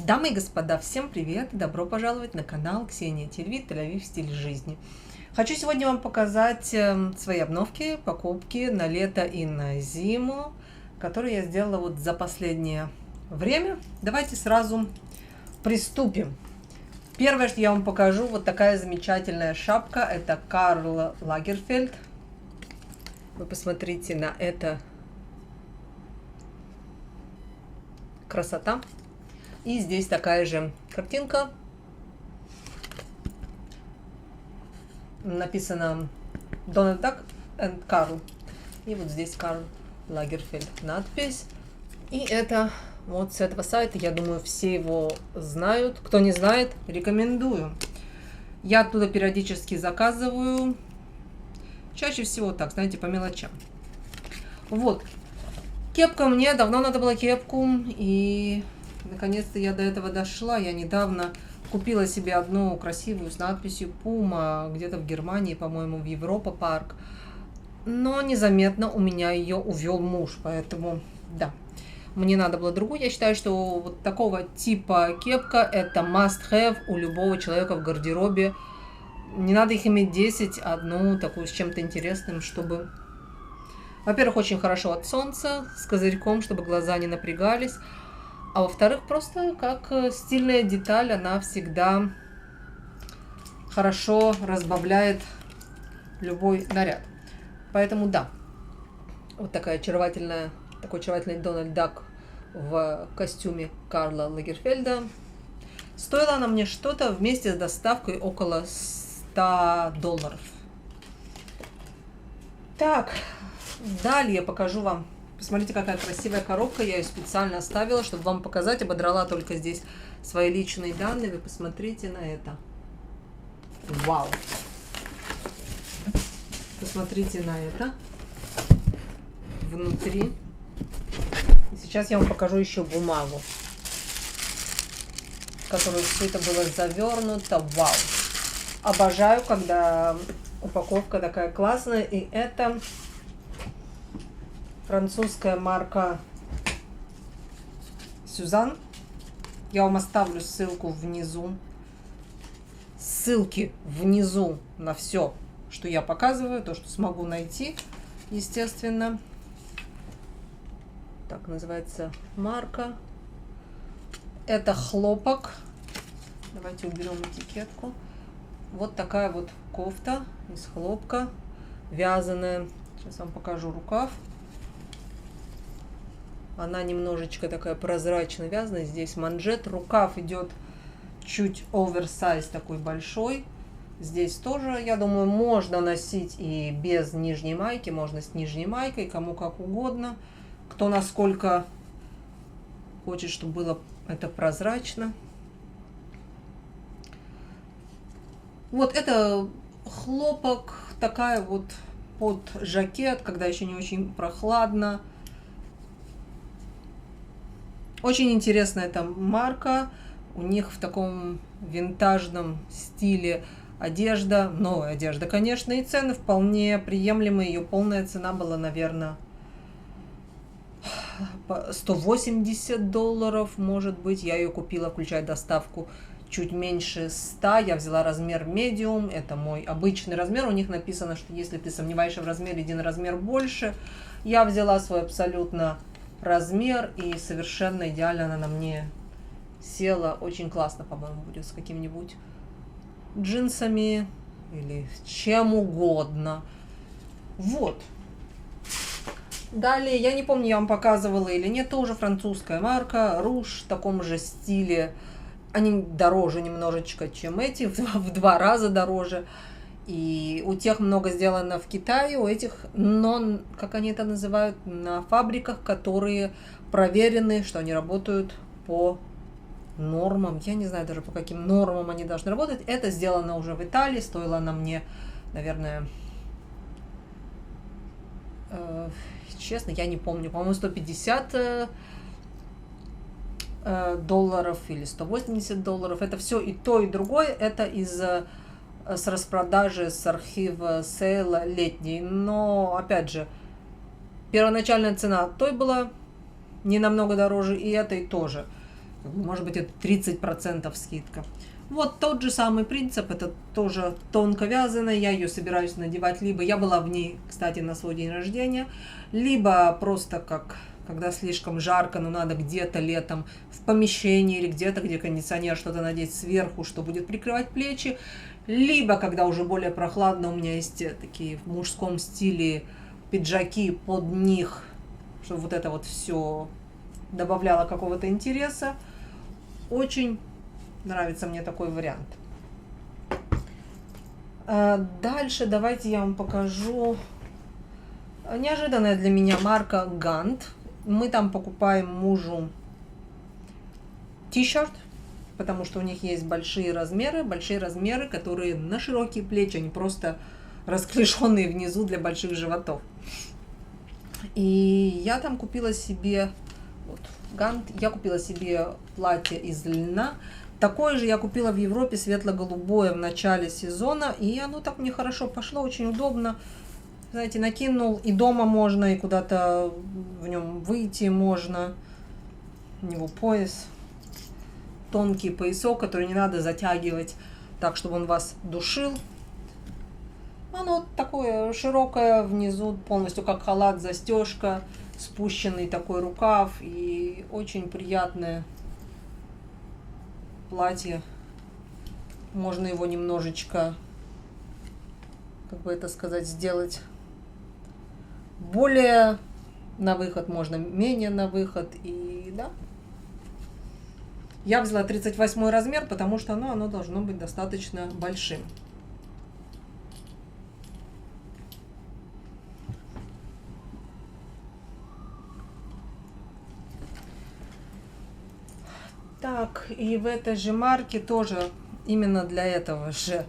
Дамы и господа, всем привет! Добро пожаловать на канал Ксения Тервит, Тель-Авив, стиль жизни. Хочу сегодня вам показать свои обновки, покупки на лето и на зиму, которые я сделала вот за последнее время. Давайте сразу приступим. Первое, что я вам покажу, вот такая замечательная шапка. Это Карл Лагерфельд. Вы посмотрите на это. Красота. И здесь такая же картинка. Написано Donald Duck and Carl. И вот здесь Карл Лагерфельд надпись. И это вот с этого сайта, я думаю, все его знают. Кто не знает, рекомендую. Я оттуда периодически заказываю. Чаще всего так, знаете, по мелочам. Вот. Кепка мне, давно надо было кепку. И наконец-то я до этого дошла. Я недавно купила себе одну красивую с надписью Puma, где-то в Германии, по-моему, в Европа парк. Но незаметно у меня ее увел муж, поэтому да, мне надо было другую. Я считаю, что вот такого типа кепка это must-have у любого человека в гардеробе. Не надо их иметь 10, одну такую с чем-то интересным, чтобы... Во-первых, очень хорошо от солнца, с козырьком, чтобы глаза не напрягались. А во-вторых, просто как стильная деталь, она всегда хорошо разбавляет любой наряд. Поэтому да, вот такой очаровательный Дональд Дак в костюме Карла Лагерфельда. Стоила она мне что-то вместе с доставкой около $100. Так, далее покажу вам. Посмотрите, какая красивая коробка. Я ее специально оставила, чтобы вам показать. Ободрала только здесь свои личные данные. Вы посмотрите на это. Вау! Посмотрите на это. Внутри. И сейчас я вам покажу еще бумагу, в которую все это было завернуто. Вау! Обожаю, когда упаковка такая классная. И это... французская марка Сюзан. Я вам оставлю ссылку внизу. Ссылки внизу на все, что я показываю, то, что смогу найти, естественно. Так называется марка. Это хлопок. Давайте уберем этикетку. Вот такая вот кофта из хлопка, вязаная. Сейчас вам покажу рукав. Она немножечко такая прозрачно вязаная. Здесь манжет. Рукав идет чуть оверсайз, такой большой. Здесь тоже, я думаю, можно носить и без нижней майки. Можно с нижней майкой, кому как угодно. Кто насколько хочет, чтобы было это прозрачно. Вот это хлопок. Такая вот под жакет, когда еще не очень прохладно. Очень интересная там марка. У них в таком винтажном стиле одежда. Новая одежда, конечно, и цены вполне приемлемые. Ее полная цена была, наверное, $180, может быть. Я ее купила, включая доставку, чуть меньше 100. Я взяла размер medium. Это мой обычный размер. У них написано, что если ты сомневаешься в размере, иди на размер больше. Я взяла свой абсолютно размер, и совершенно идеально она на мне села. Очень классно, по-моему, будет с какими-нибудь джинсами или чем угодно. Вот. Далее, я не помню, я вам показывала или нет, тоже французская марка, Rouge в таком же стиле. Они дороже немножечко, чем эти, в 2 раза дороже. И у тех много сделано в Китае, у этих, но, как они это называют, на фабриках, которые проверены, что они работают по нормам. Я не знаю даже, по каким нормам они должны работать. Это сделано уже в Италии, стоило она мне, наверное, честно, я не помню, по-моему, $150 или $180. Это все и то, и другое. Это с распродажи, с архива сейла летней. Но, опять же, первоначальная цена той была не намного дороже, и этой тоже. может быть, это 30% скидка. Вот тот же самый принцип, это тоже тонко вязаная, я ее собираюсь надевать, либо я была в ней, кстати, на свой день рождения, либо просто как, когда слишком жарко, но надо где-то летом в помещении или где-то, где кондиционер, что-то надеть сверху, что будет прикрывать плечи, либо когда уже более прохладно, у меня есть такие в мужском стиле пиджаки под них, чтобы вот это вот все добавляло какого-то интереса. Очень нравится мне такой вариант. Дальше давайте я вам покажу неожиданная для меня марка Гант. Мы там покупаем мужу t-shirt, потому что у них есть большие размеры, которые на широкие плечи, они просто расклешенные внизу для больших животов. И я там купила себе, вот, Гант, я купила себе платье из льна. Такое же я купила в Европе, светло-голубое, в начале сезона, и оно так мне хорошо пошло, очень удобно. Знаете, накинул, и дома можно, и куда-то в нем выйти можно. У него пояс, тонкий поясок, который не надо затягивать так, чтобы он вас душил. Оно такое широкое внизу, полностью как халат, застежка, спущенный такой рукав, и очень приятное платье. Можно его немножечко, как бы это сказать, сделать более на выход, можно менее на выход. И да, я взяла 38 размер, потому что оно должно быть достаточно большим. Так, и в этой же марке тоже именно для этого же,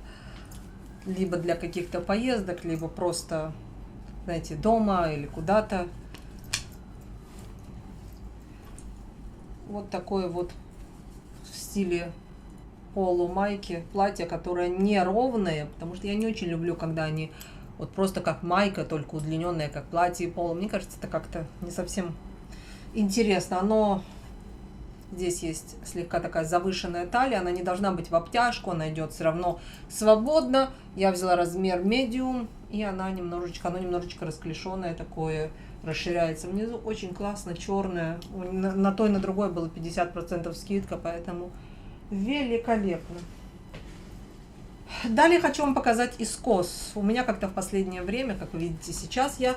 либо для каких-то поездок, либо просто, знаете, дома или куда-то. Вот такое вот в стиле полумайки платье, которое не ровное, потому что я не очень люблю, когда они вот просто как майка, только удлиненная, как платье и поло. Мне кажется, это как-то не совсем интересно. Оно здесь есть слегка такая завышенная талия, она не должна быть в обтяжку, она идет все равно свободно. Я взяла размер medium, и оно немножечко расклешенное такое, расширяется внизу. Очень классно, черное. На той, на другой было 50% скидка, поэтому великолепно. Далее хочу вам показать искос. У меня как-то в последнее время, как вы видите, сейчас я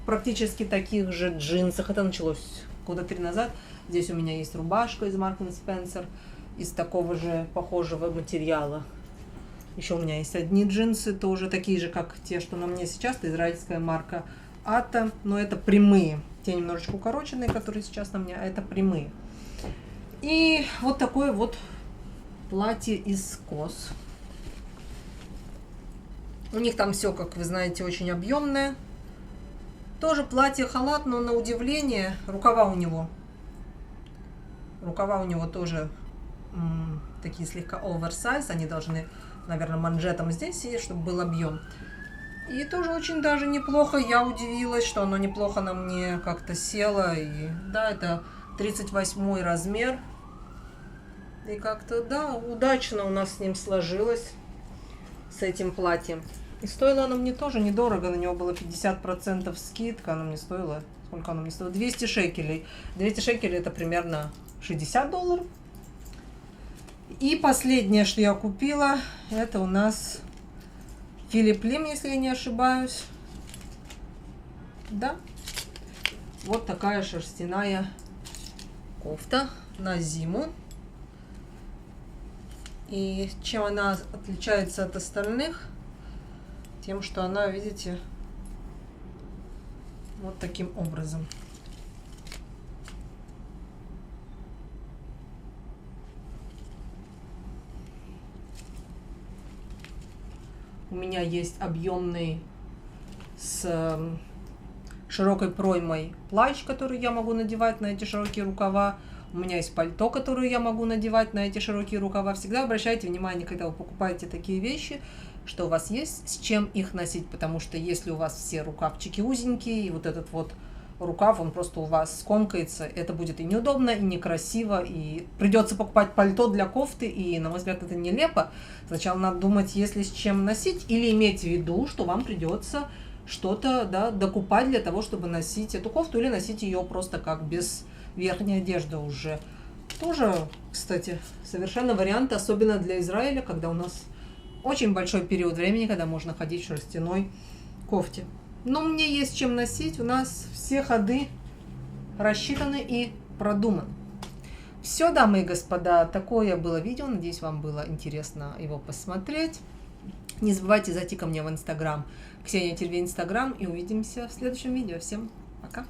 в практически таких же джинсах. Это началось года 3 назад. Здесь у меня есть рубашка из Marks & Spencer, из такого же похожего материала. Еще у меня есть одни джинсы, тоже такие же, как те, что на мне сейчас. Это израильская марка Ата, но это прямые. Те немножечко укороченные, которые сейчас на мне, а это прямые. И вот такое вот платье из кос. У них там все, как вы знаете, очень объемное. Тоже платье-халат, но на удивление рукава у него тоже такие слегка оверсайз. Они должны, наверное, манжетом здесь сидеть, чтобы был объем. И тоже очень даже неплохо. Я удивилась, что оно неплохо на мне как-то село. И да, это 38 размер. И как-то, да, удачно у нас с ним сложилось, с этим платьем. И стоило оно мне тоже недорого. На него было 50% скидка. Оно мне стоило, сколько оно мне стоило? 200 шекелей. 200 шекелей это примерно $60. И последнее, что я купила, это у нас Филипп Лим, если я не ошибаюсь. Да. Вот такая шерстяная кофта на зиму. И чем она отличается от остальных? Тем, что она, видите, вот таким образом. У меня есть объемный с широкой проймой плащ, который я могу надевать на эти широкие рукава. У меня есть пальто, которое я могу надевать на эти широкие рукава. Всегда обращайте внимание, когда вы покупаете такие вещи, что у вас есть с чем их носить, потому что если у вас все рукавчики узенькие, и вот этот вот рукав, он просто у вас скомкается. Это будет и неудобно, и некрасиво, и придется покупать пальто для кофты, и, на мой взгляд, это нелепо. Сначала надо думать, если с чем носить, или иметь в виду, что вам придется что-то, да, докупать для того, чтобы носить эту кофту, или носить ее просто как без верхней одежды уже. Тоже, кстати, совершенно вариант, особенно для Израиля, когда у нас очень большой период времени, когда можно ходить в шерстяной кофте. Но мне есть чем носить, у нас все ходы рассчитаны и продуманы. Все, дамы и господа, такое было видео, надеюсь, вам было интересно его посмотреть. Не забывайте зайти ко мне в Инстаграм, Ксения Тервей Инстаграм, и увидимся в следующем видео. Всем пока!